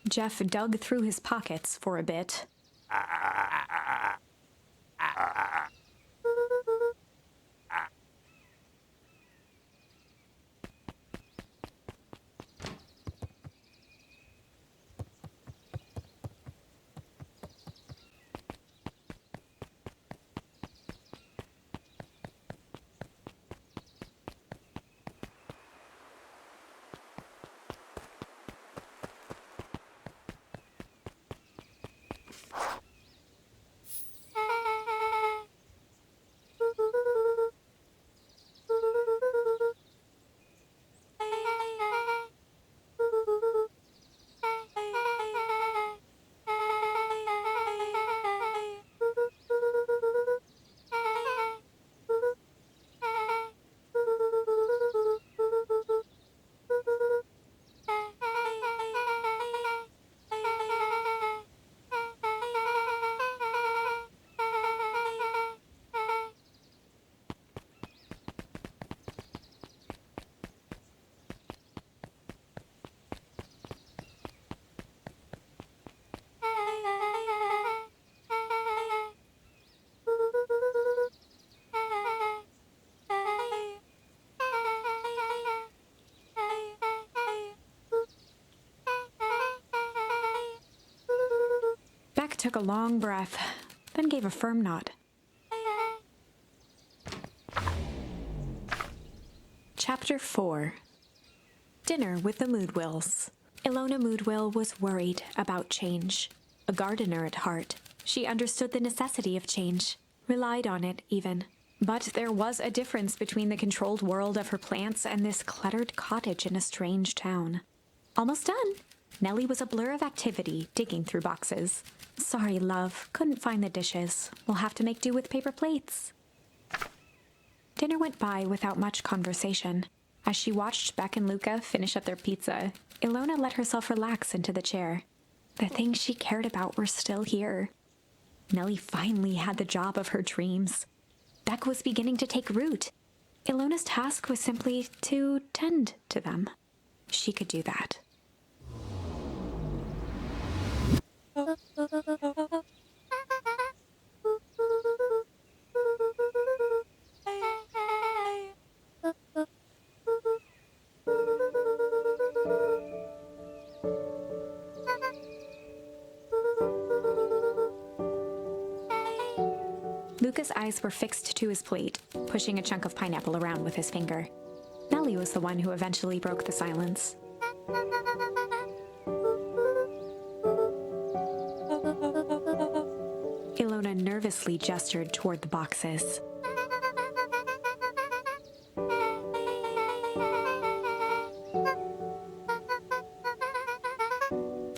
Jeff dug through his pockets for a bit. Beck took a long breath, then gave a firm nod. Chapter 4. Dinner with the Moodwills. Ilona Moodwill was worried about change. A gardener at heart, she understood the necessity of change, relied on it even. But there was a difference between the controlled world of her plants and this cluttered cottage in a strange town. Almost done. Nellie was a blur of activity, digging through boxes. Sorry, love, couldn't find the dishes. We'll have to make do with paper plates. Dinner went by without much conversation. As she watched Beck and Luca finish up their pizza, Ilona let herself relax into the chair. The things she cared about were still here. Nellie finally had the job of her dreams. Beck was beginning to take root. Ilona's task was simply to tend to them. She could do that. Luca's eyes were fixed to his plate, pushing a chunk of pineapple around with his finger. Nellie was the one who eventually broke the silence. Ilona nervously gestured toward the boxes.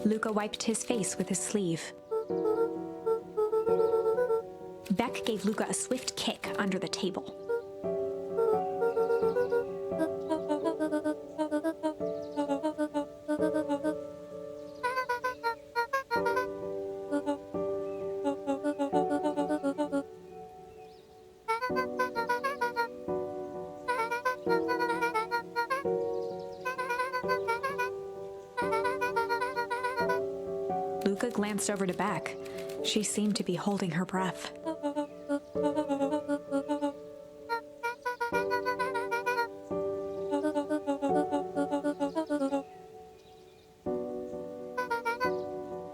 Luca wiped his face with his sleeve. Beck gave Luca a swift kick under the table. Luca glanced over to Beck. She seemed to be holding her breath.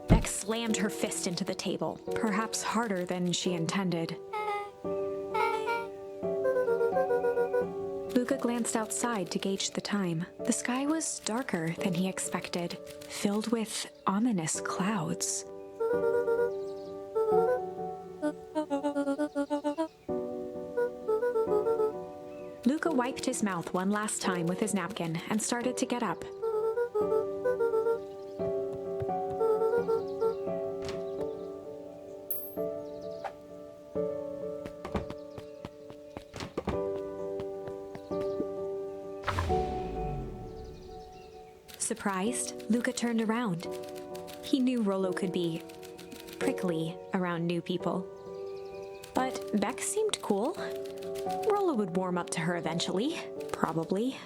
Beck slammed her fist into the table, perhaps harder than she intended. Luca glanced outside to gauge the time. The sky was darker than he expected, filled with ominous clouds. Luca wiped his mouth one last time with his napkin and started to get up. Surprised, Luca turned around. He knew Rollo could be prickly around new people. But Beck seemed cool. Rollo would warm up to her eventually, probably.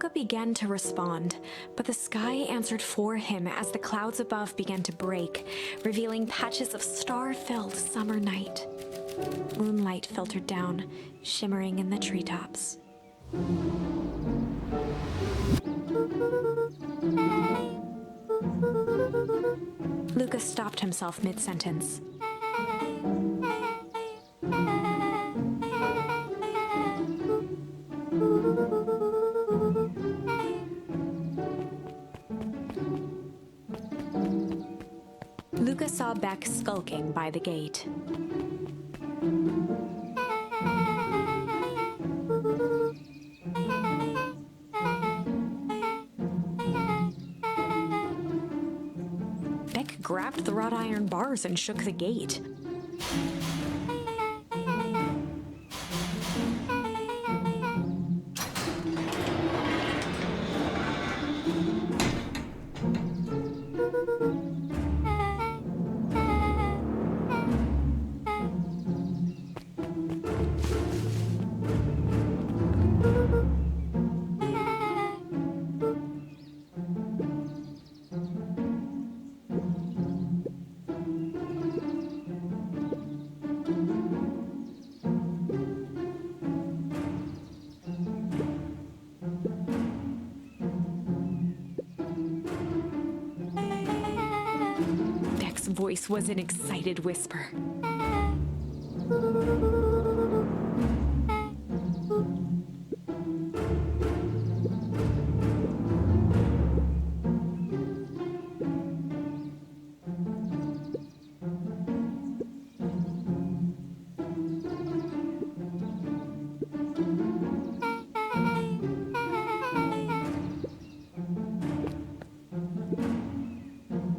Luca began to respond, but the sky answered for him as the clouds above began to break, revealing patches of star-filled summer night. Moonlight filtered down, shimmering in the treetops. Luca stopped himself mid-sentence. Luca saw Beck skulking by the gate. Beck grabbed the wrought iron bars and shook the gate. Beck's voice was an excited whisper.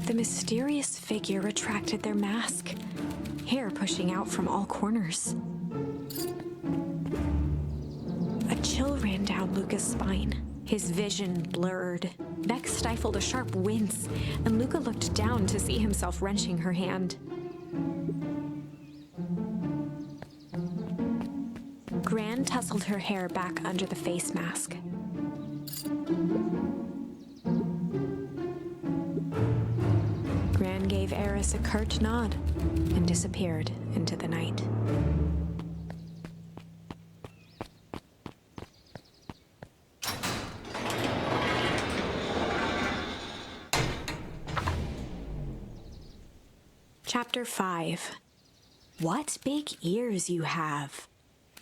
The mysterious figure retracted their mask, hair pushing out from all corners. A chill ran down Luca's spine. His vision blurred. Beck stifled a sharp wince, and Luca looked down to see himself wrenching her hand. Gran tousled her hair back under the face mask. Gran gave Eris a curt nod and disappeared into the night. Chapter 5. What big ears you have!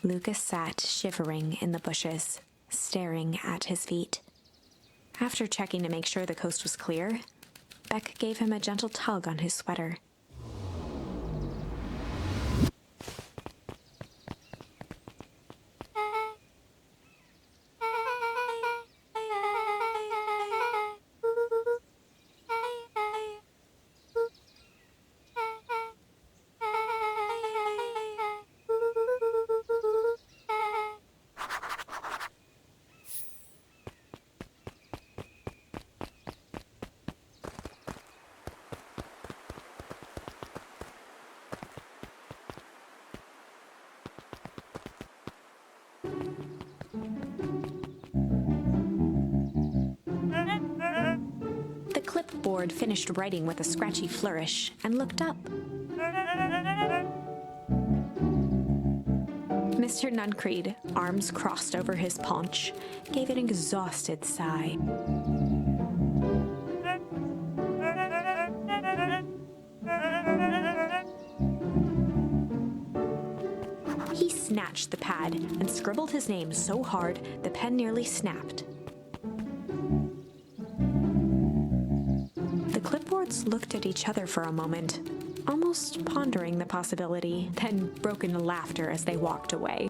Lucas sat shivering in the bushes, staring at his feet. After checking to make sure the coast was clear, Beck gave him a gentle tug on his sweater. The clipboard finished writing with a scratchy flourish and looked up. Mr. Nuncreed, arms crossed over his paunch, gave an exhausted sigh. He snatched the pad and scribbled his name so hard the pen nearly snapped. The clipboards looked at each other for a moment, almost pondering the possibility, then broke into laughter as they walked away.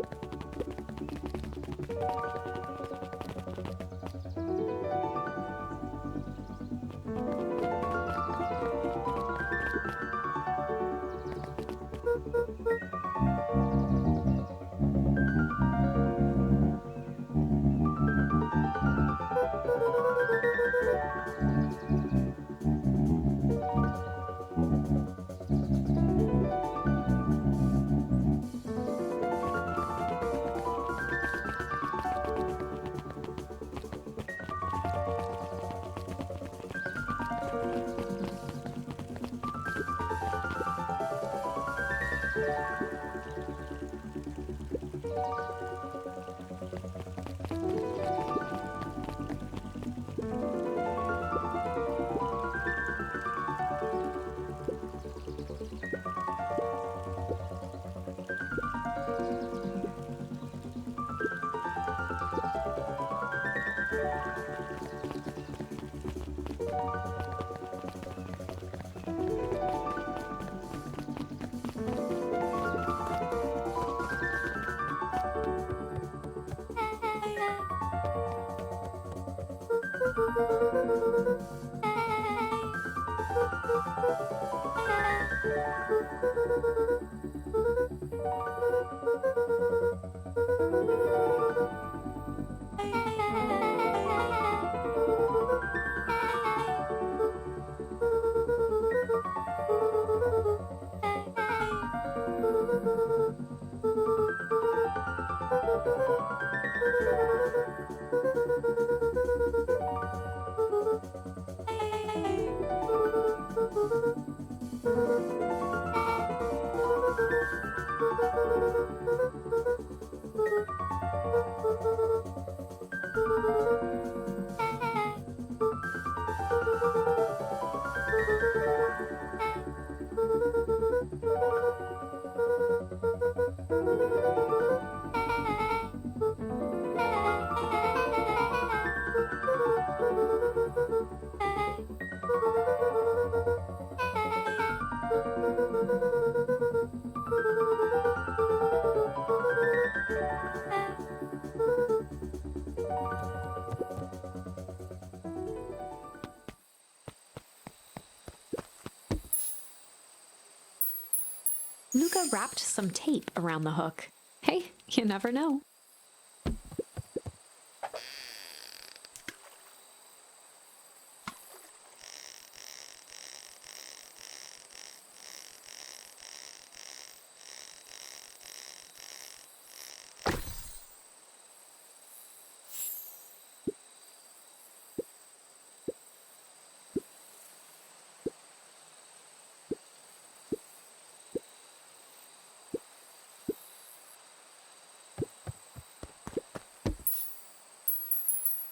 Luca wrapped some tape around the hook. Hey, you never know.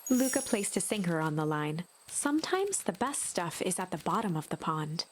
Luca placed a sinker on the line. Sometimes the best stuff is at the bottom of the pond.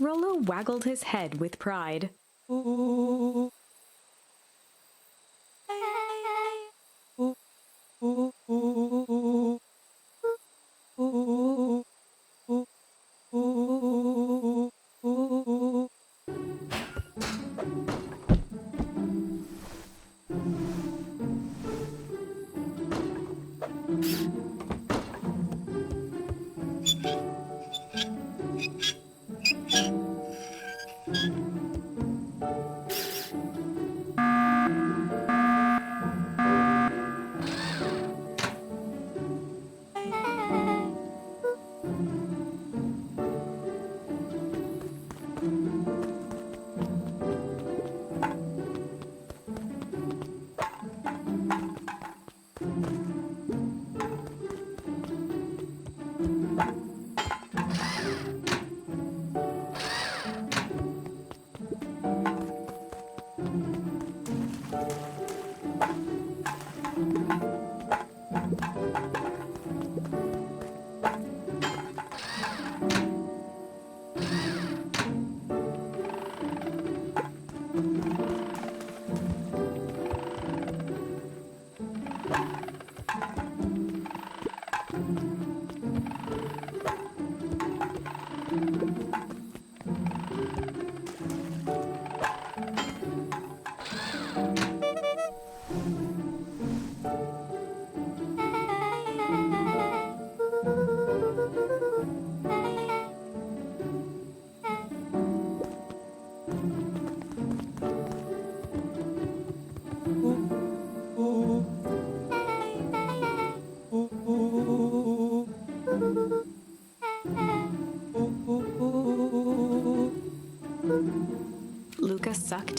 Rollo waggled his head with pride.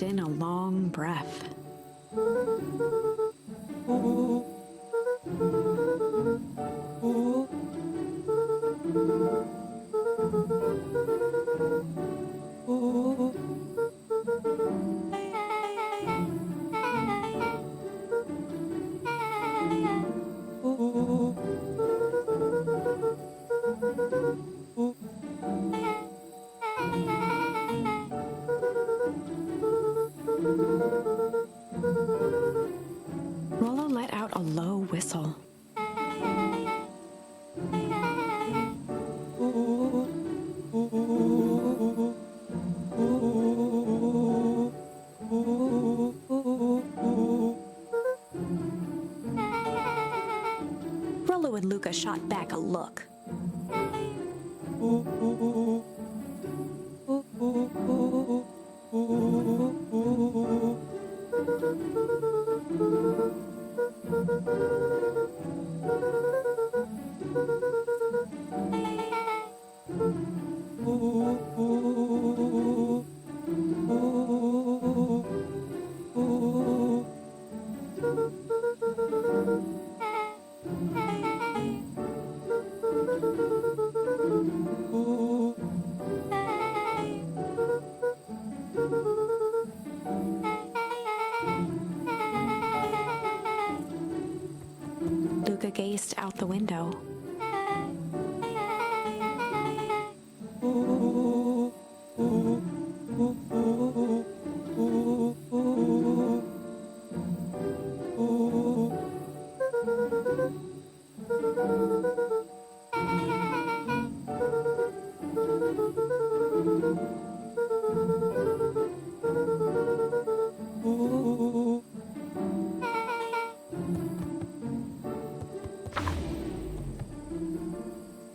breathed in a long breath. Rollo let out a low whistle. Rollo and Luca shot back a look. Luca gazed out the window.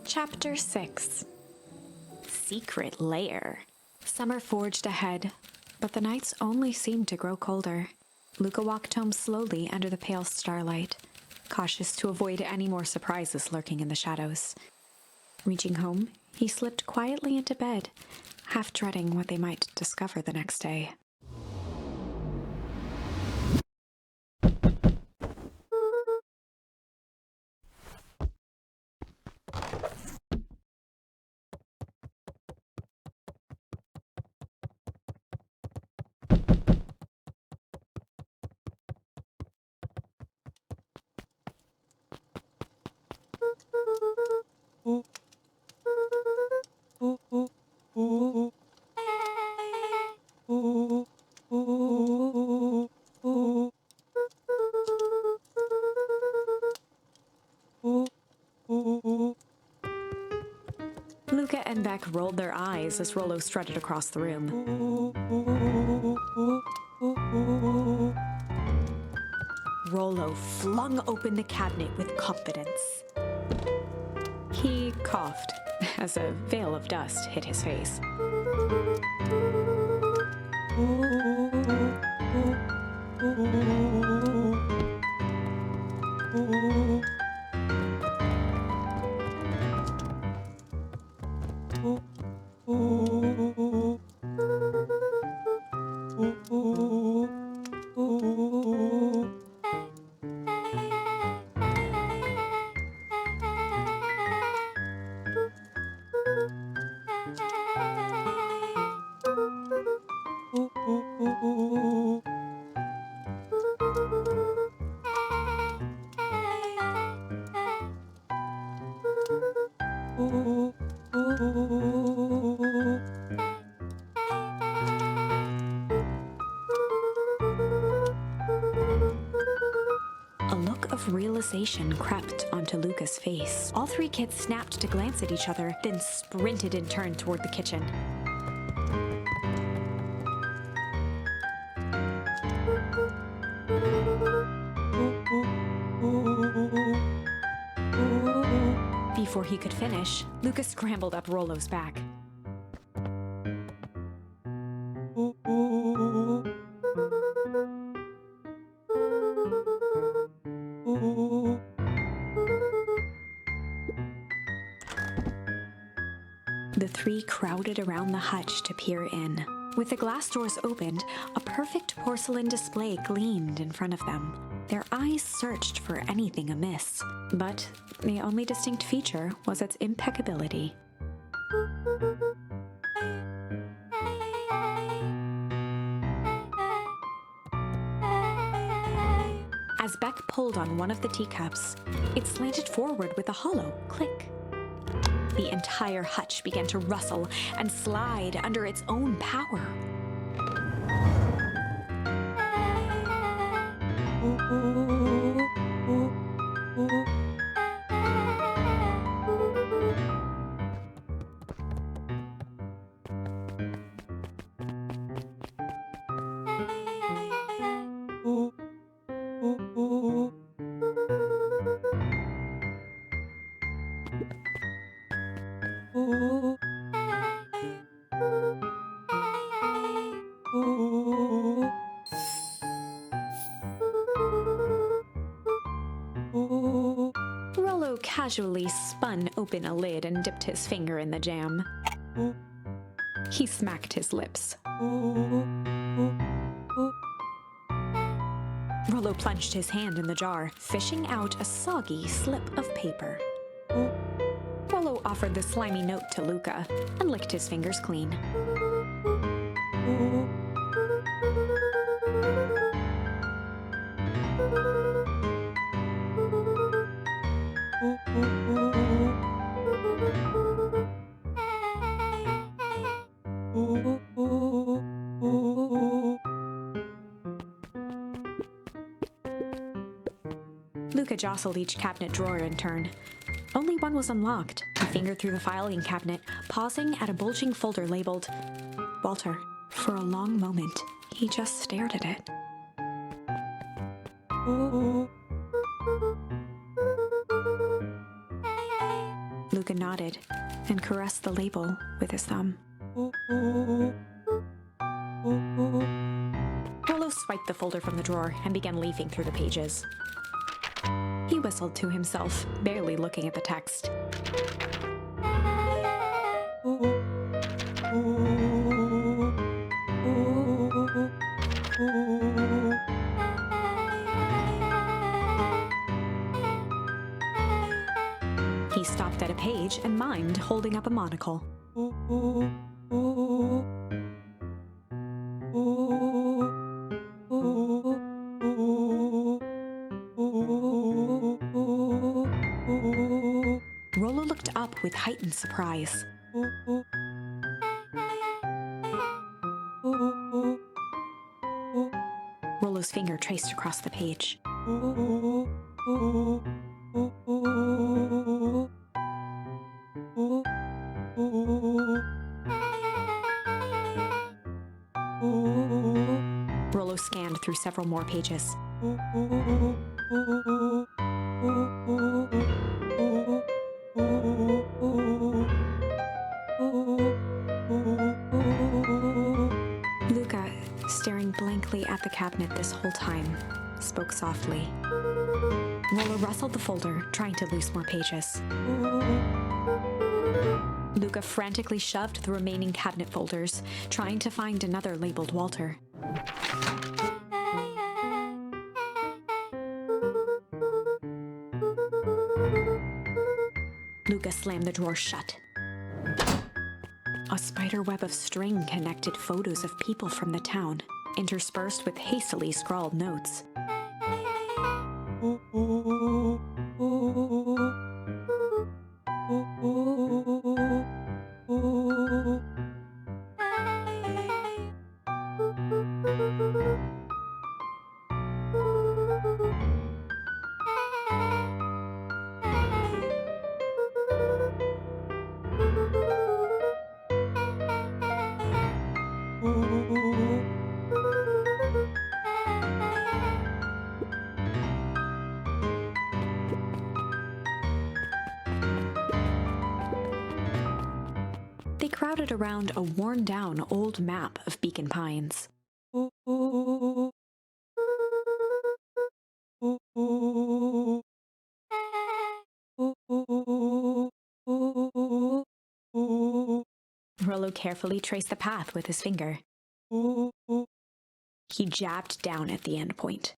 Chapter 6. Secret Lair. Summer forged ahead, but the nights only seemed to grow colder. Luca walked home slowly under the pale starlight, cautious to avoid any more surprises lurking in the shadows. Reaching home, he slipped quietly into bed, half dreading what they might discover the next day. Luca and Beck rolled their eyes as Rollo strutted across the room. Rollo flung open the cabinet with confidence. He coughed as a veil of dust hit his face. A look of realization crept onto Luca's face. All three kids snapped to glance at each other, then sprinted in turn toward the kitchen. Before he could finish, Luca scrambled up Rollo's back. The three crowded around the hutch to peer in. With the glass doors opened, a perfect porcelain display gleamed in front of them. Their eyes searched for anything amiss, but the only distinct feature was its impeccability. As Beck pulled on one of the teacups, it slanted forward with a hollow click. The entire hutch began to rustle and slide under its own power. Rollo casually spun open a lid and dipped his finger in the jam. He smacked his lips. Rollo plunged his hand in the jar, fishing out a soggy slip of paper. Rollo offered the slimy note to Luca and licked his fingers clean. Luca jostled each cabinet drawer in turn. Only one was unlocked. He fingered through the filing cabinet, pausing at a bulging folder labeled Walter. For a long moment, he just stared at it. Luca nodded and caressed the label with his thumb. Rollo swiped the folder from the drawer and began leafing through the pages. He whistled to himself, barely looking at the text. He stopped at a page and mimed, holding up a monocle. Rollo looked up with heightened surprise. Rollo's finger traced across the page. Rollo scanned through several more pages. Luca, staring blankly at the cabinet this whole time, spoke softly. Rollo rustled the folder, trying to loose more pages. Luca frantically shoved the remaining cabinet folders, trying to find another labeled Walter. Luca slammed the drawer shut. A spider web of string connected photos of people from the town, interspersed with hastily scrawled notes. They crowded around a worn-down old map of Beacon Pines. Rollo carefully traced the path with his finger. He jabbed down at the end point.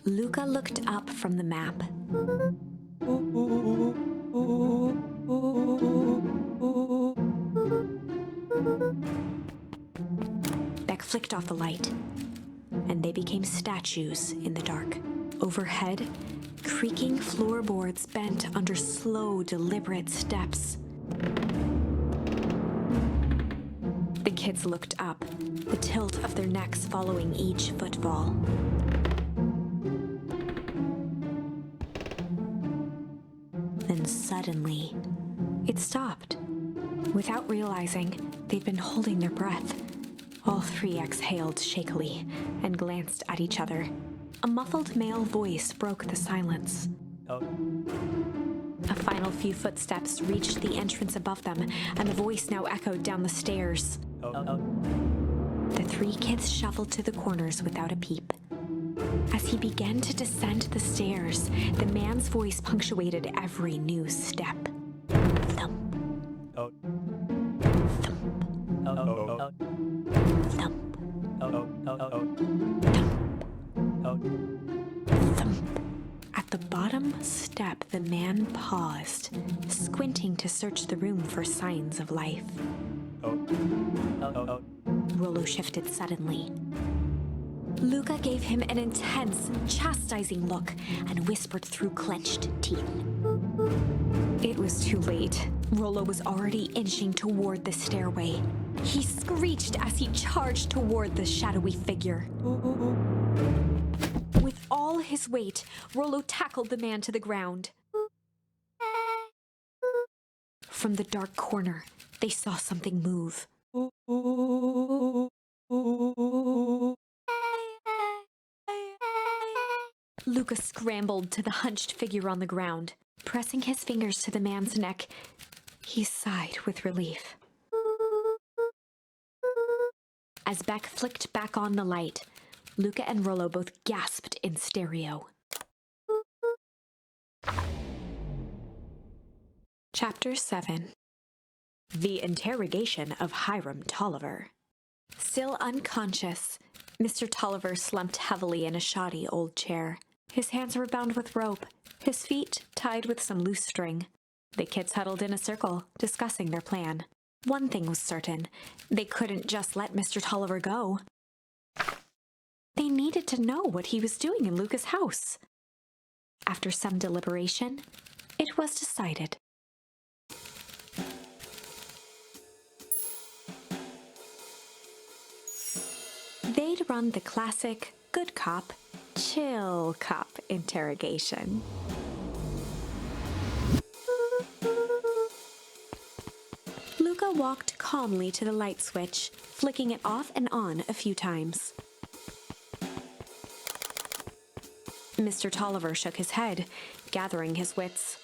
Luca looked up from the map. Beck flicked off the light, and they became statues in the dark. Overhead, creaking floorboards bent under slow, deliberate steps. The kids looked up, the tilt of their necks following each footfall. Then suddenly, it stopped. Without realizing, they'd been holding their breath. All three exhaled shakily and glanced at each other. A muffled male voice broke the silence. A final few footsteps reached the entrance above them, and the voice now echoed down the stairs. The three kids shuffled to the corners without a peep. As he began to descend the stairs, the man's voice punctuated every new step. Thump. Thump. Thump. At the bottom step, the man paused, squinting to search the room for signs of life. Rollo shifted suddenly. Luca gave him an intense, chastising look and whispered through clenched teeth. It was too late. Rollo was already inching toward the stairway. He screeched as he charged toward the shadowy figure. With all his weight, Rollo tackled the man to the ground. From the dark corner, they saw something move. Luca scrambled to the hunched figure on the ground. Pressing his fingers to the man's neck, he sighed with relief. As Beck flicked back on the light, Luca and Rollo both gasped in stereo. Chapter 7. The Interrogation of Hiram Tolliver. Still unconscious, Mr. Tolliver slumped heavily in a shoddy old chair. His hands were bound with rope, his feet tied with some loose string. The kids huddled in a circle, discussing their plan. One thing was certain, they couldn't just let Mr. Tolliver go. They needed to know what he was doing in Luca's house. After some deliberation, it was decided. They'd run the classic good cop, chill cop interrogation. Luca walked calmly to the light switch, flicking it off and on a few times. Mr. Tolliver shook his head, gathering his wits.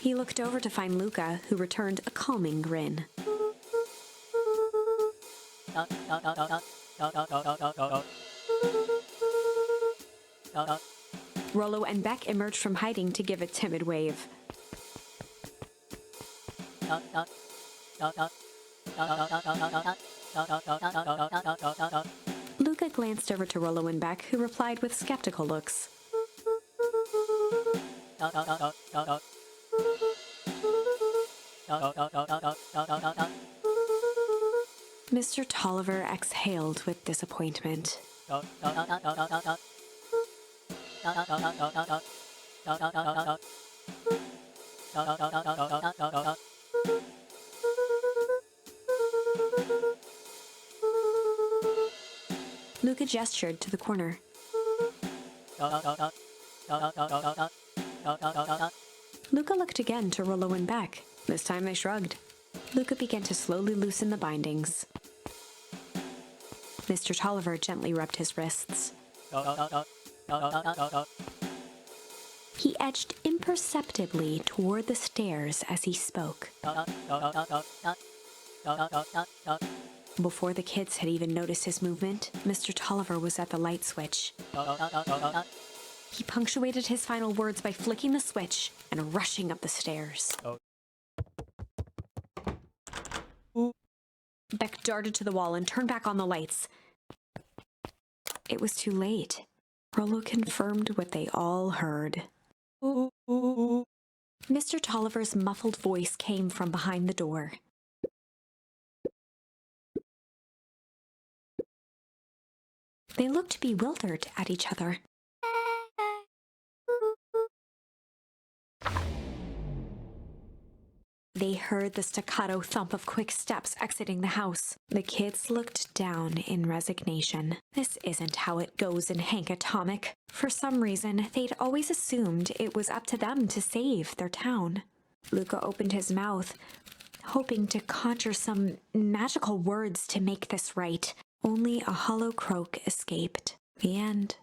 He looked over to find Luca, who returned a calming grin. Rollo and Beck emerged from hiding to give a timid wave. Luca glanced over to Rollo and Beck, who replied with skeptical looks. Mr. Tolliver exhaled with disappointment. Luca gestured to the corner. Luca looked again to Rollo and Beck. This time they shrugged. Luca began to slowly loosen the bindings. Mr. Tolliver gently rubbed his wrists. He edged imperceptibly toward the stairs as he spoke. Before the kids had even noticed his movement, Mr. Tolliver was at the light switch. He punctuated his final words by flicking the switch and rushing up the stairs. Beck darted to the wall and turned back on the lights. It was too late. Rollo confirmed what they all heard. Mr. Tolliver's muffled voice came from behind the door. They looked bewildered at each other. They heard the staccato thump of quick steps exiting the house. The kids looked down in resignation. This isn't how it goes in Hank Atomic. For some reason, they'd always assumed it was up to them to save their town. Luca opened his mouth, hoping to conjure some magical words to make this right. Only a hollow croak escaped. The end.